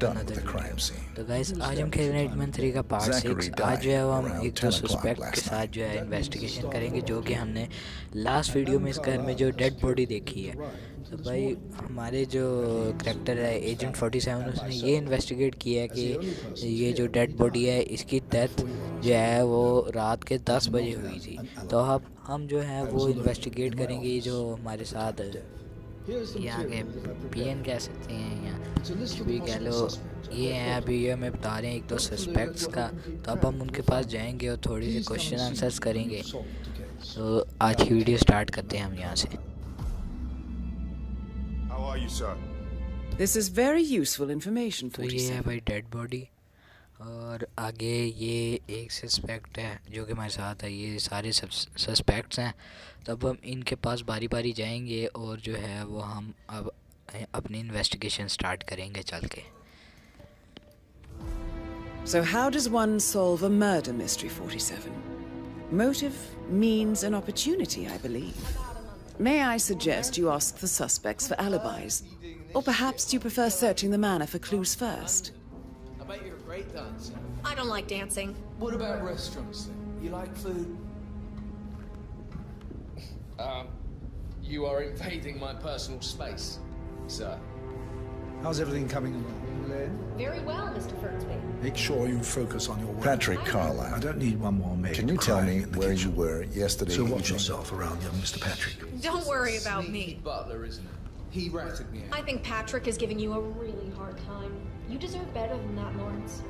done with the crime scene. तो guys आज हम खेल रहे हैं हिटमैन 3 का पार्ट 6। आज जो है वो हम एक दो सस्पेक्ट के साथ जो है इन्वेस्टिगेशन करेंगे, जो कि हमने लास्ट वीडियो में इस घर में जो डेड बॉडी देखी है। तो भाई हमारे जो करैक्टर है एजेंट 47, उसने ये इन्वेस्टिगेट किया कि ये जो डेड बॉडी है इसकी डेथ जो है वो रात के 10 बजे हुई थी। तो अब हम जो है वो इन्वेस्टिगेट करेंगे जो हमारे साथ यहाँ के पीएन कह सकते हैं या कुछ भी कह लो, ये हैं अभी ये हमें बता रहे हैं एक दो सस्पेक्ट्स का। तो अब हम उनके पास जाएंगे और थोड़ी सी क्वेश्चन आंसर्स करेंगे। तो आज की वीडियो स्टार्ट करते हैं हम यहाँ से। This is very useful information. तो ये है भाई डेड बॉडी और आगे ये एक सस्पेक्ट है जो कि हमारे साथ है। ये सारे सस्पेक्ट्स हैं। तो अब हम इनके पास बारी बारी जाएंगे और जो है वो हम अब अपनी इन्वेस्टिगेशन स्टार्ट करेंगे चल के। So how does one solve a murder mystery, 47? Motive, means and opportunity, I believe. May I suggest you ask the suspects for alibis? Or perhaps you prefer searching the manor for clues first? I bet you're a great dancer. I don't like dancing. What about restaurants then? You like food? You are invading my personal space, sir. How's everything coming along, Len? Very well, Mr. Fernsby. Make sure you focus on your work. Patrick Carlisle. I don't need one more maid. Can you tell me where you were yesterday So evening? watch yourself around young Mr. Patrick. Don't worry about me. Butler, isn't it? He ratted me out. I think Patrick is giving you a really hard time. You deserve better than that, Lawrence.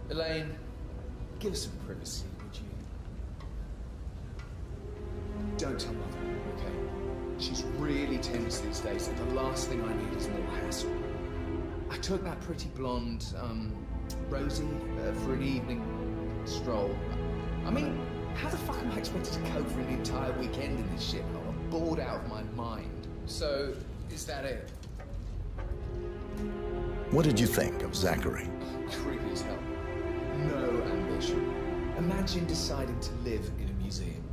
Elaine, give us some privacy, would you? Don't tell Mother, okay? She's really tense these days, and the last thing I need is more hassle. I took that pretty blonde, Rosie, for an evening stroll. I mean, how the fuck am I expected to cope for an entire weekend in this shithole? I'm bored out of my mind. So, is that it? What did you think of Zachary? Creepy as hell. No ambition. Imagine deciding to live in a museum.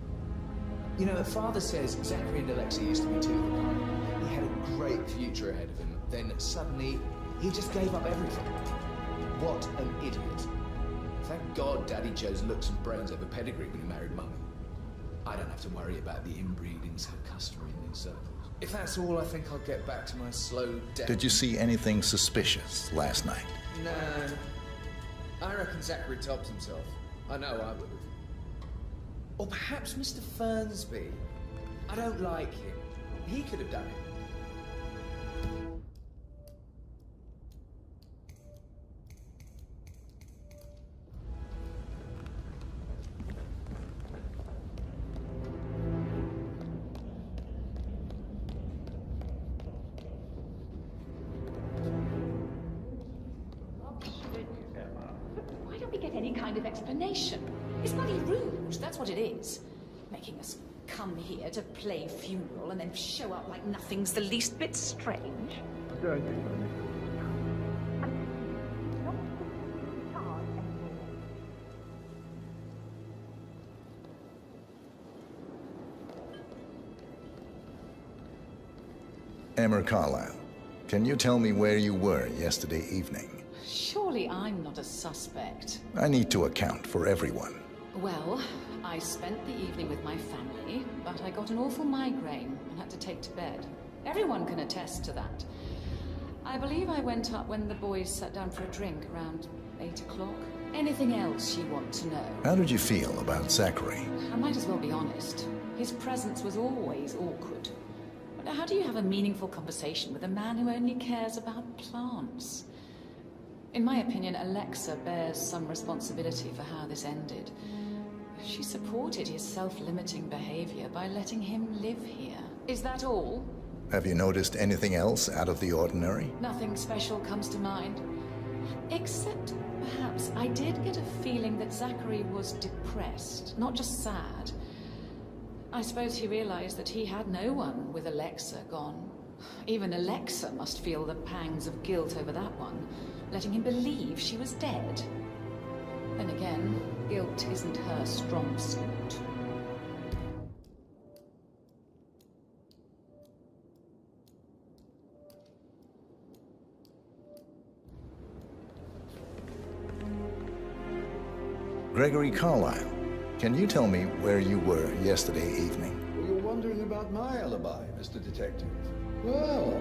You know, Father says Zachary and Alexa used to be two of a kind. He had a great future ahead of him. Then suddenly, he just gave up everything. What an idiot. Thank God Daddy chose looks and brains over pedigree when he married Mummy. I don't have to worry about the inbreeding so customary in these circles. If that's all, I think I'll get back to my slow death. Did you see anything suspicious last night? Nah. I reckon Zachary topped himself. I know I would have. Or perhaps Mr. Fernsby. I don't like him. He could have done it. Any kind of explanation. It's bloody rude, that's what it is. Making us come here to play funeral and then show up like nothing's the least bit strange. Emmer Carlisle, can you tell me where you were yesterday evening? Surely I'm not a suspect. I need to account for everyone. Well, I spent the evening with my family, but I got an awful migraine and had to take to bed. Everyone can attest to that. I believe I went up when the boys sat down for a drink around 8 o'clock. Anything else you want to know? How did you feel about Zachary? I might as well be honest. His presence was always awkward. But how do you have a meaningful conversation with a man who only cares about plants? In my opinion, Alexa bears some responsibility for how this ended. She supported his self-limiting behavior by letting him live here. Is that all? Have you noticed anything else out of the ordinary? Nothing special comes to mind. Except, perhaps, I did get a feeling that Zachary was depressed, not just sad. I suppose he realized that he had no one with Alexa gone. Even Alexa must feel the pangs of guilt over that one, letting him believe she was dead. Then again, guilt isn't her strong suit. Gregory Carlyle, can you tell me where you were yesterday evening? Well, you're wondering about my alibi, Mr. Detective. Well,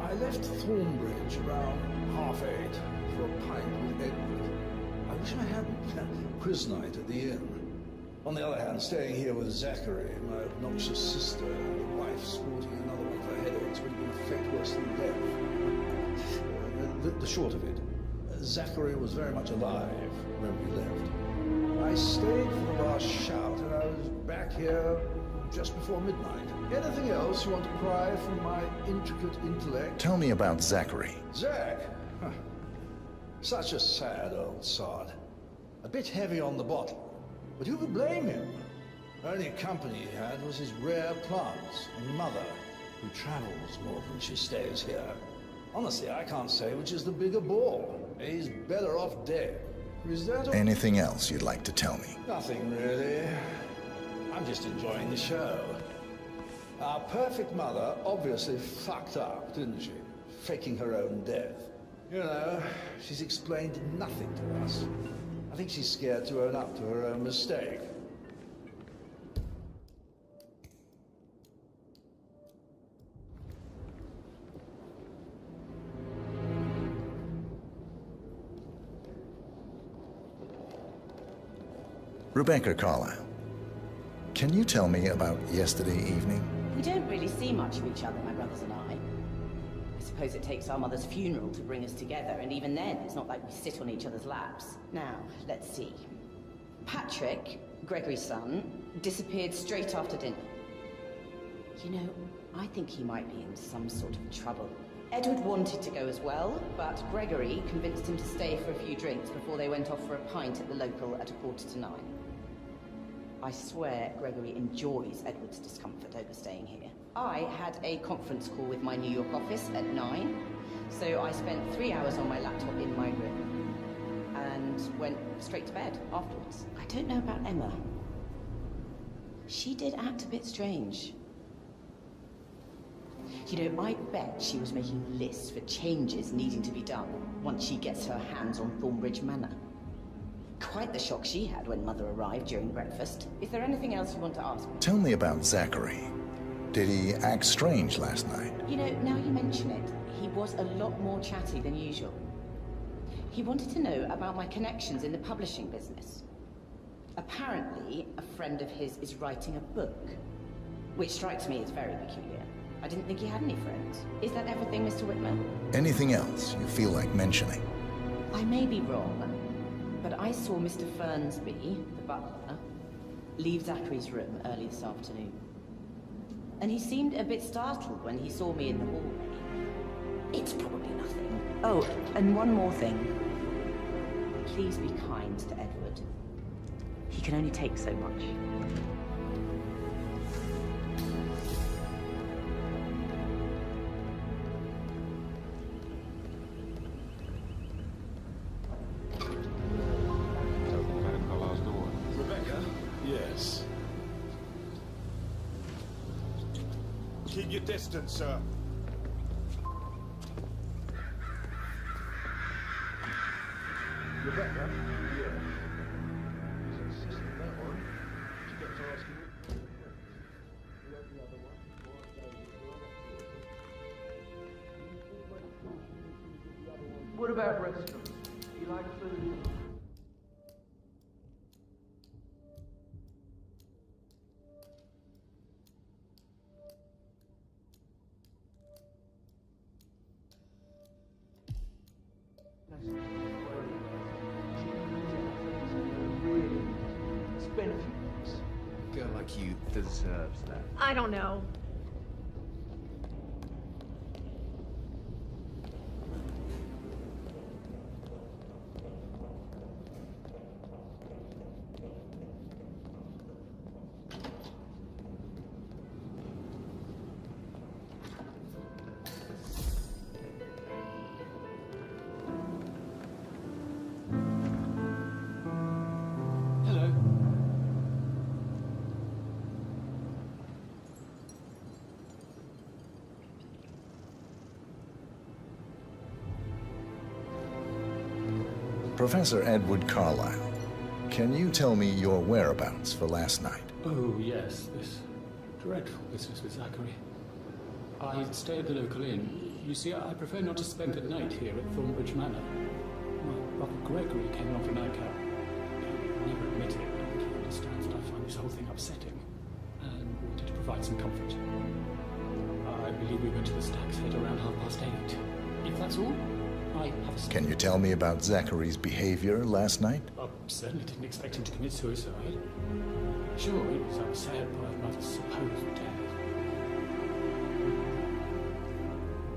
I left Thornbridge around 8:30 for a pint with Edward. I wish I hadn't. Quiz night at the inn. On the other hand, staying here with Zachary, my obnoxious sister, and the wife sporting another one of her headaches would have been a fate worse than death. The short of it, Zachary was very much alive when we left. I stayed for the last shout, and I was back here just before midnight. Anything else you want to pry from my intricate intellect? Tell me about Zachary. Zach? Huh. Such a sad old sod. A bit heavy on the bottle. But who could blame him? Only company he had was his rare plants and mother, who travels more than she stays here. Honestly, I can't say which is the bigger bore. He's better off dead. Is that all? Anything else you'd like to tell me? Nothing really. I'm just enjoying the show. Our perfect mother obviously fucked up, didn't she? Faking her own death. You know, she's explained nothing to us. I think she's scared to own up to her own mistake. Rebecca Carlyle, can you tell me about yesterday evening? We don't really see much of each other, my brothers and I suppose it takes our mother's funeral to bring us together, and even then, it's not like we sit on each other's laps. Now, let's see. Patrick, Gregory's son, disappeared straight after dinner. You know, I think he might be in some sort of trouble. Edward wanted to go as well, but Gregory convinced him to stay for a few drinks before they went off for a pint at the local at 9:15. I swear Gregory enjoys Edward's discomfort over staying here. I had a conference call with my New York office at 9, so I spent 3 hours on my laptop in my room and went straight to bed afterwards. I don't know about Emma. She did act a bit strange. You know, I bet she was making lists for changes needing to be done once she gets her hands on Thornbridge Manor. Quite the shock she had when Mother arrived during breakfast. Is there anything else you want to ask me? Tell me about Zachary. Did he act strange last night? You know, now you mention it, he was a lot more chatty than usual. He wanted to know about my connections in the publishing business. Apparently, a friend of his is writing a book, which strikes me as very peculiar. I didn't think he had any friends. Is that everything, Mr. Whitmer? Anything else you feel like mentioning? I may be wrong, but I saw Mr. Fernsby, the butler, leave Zachary's room early this afternoon. And he seemed a bit startled when he saw me in the hallway. It's probably nothing. Oh, and one more thing. Please be kind to Edward. He can only take so much. Yes. Keep your distance, sir. Rebecca? Yes. He's insisting that one. She kept asking me. You have the other one. What about restaurants? Do you like food? Spend a few bucks. A girl like you deserves that. I don't know. Hello. Professor Edward Carlyle, Can you tell me your whereabouts for last night? Oh, yes, this dreadful business with Zachary. I stay at the local inn. You see, I prefer not to spend the night here at Thornbridge Manor. My brother Gregory came along for nightcap. He'll never admit it, but he understands that I find this whole thing upsetting, and wanted to provide some comfort. I believe we went to the Stag's Head around 8:30. If that's all, I have a... Can you tell me about Zachary's behavior last night? I certainly didn't expect him to commit suicide. Sure, he was upset by his mother's supposed death.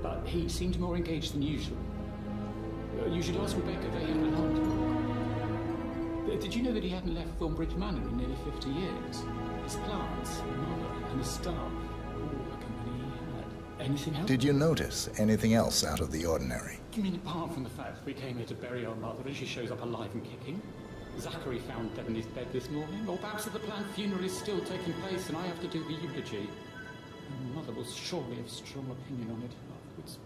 But he seemed more engaged than usual. You should ask Rebecca, they had an aunt. Did you know that he hadn't left Thornbridge Manor in nearly 50 years? His plants, the mother, and the staff, all the company he had. Anything else? Did you notice anything else out of the ordinary? You mean apart from the fact we came here to bury our mother and she shows up alive and kicking? Zachary found dead in his bed this morning? Or perhaps that the planned funeral is still taking place and I have to do the eulogy? And mother will surely have strong opinion on it afterwards.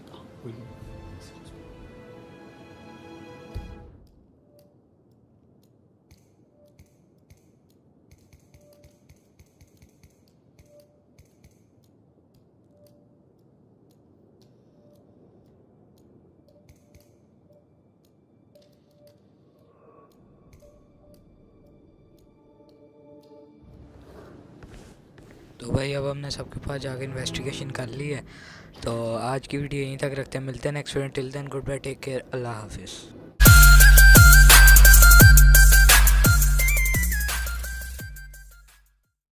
I can't read. तो भाई अब हमने सबके पास जाकर investigation कर ली है। तो आज की वीडियो यहीं तक रखते हैं, मिलते हैं next video. Till then good bye, take care, अल्लाह हाफिज़।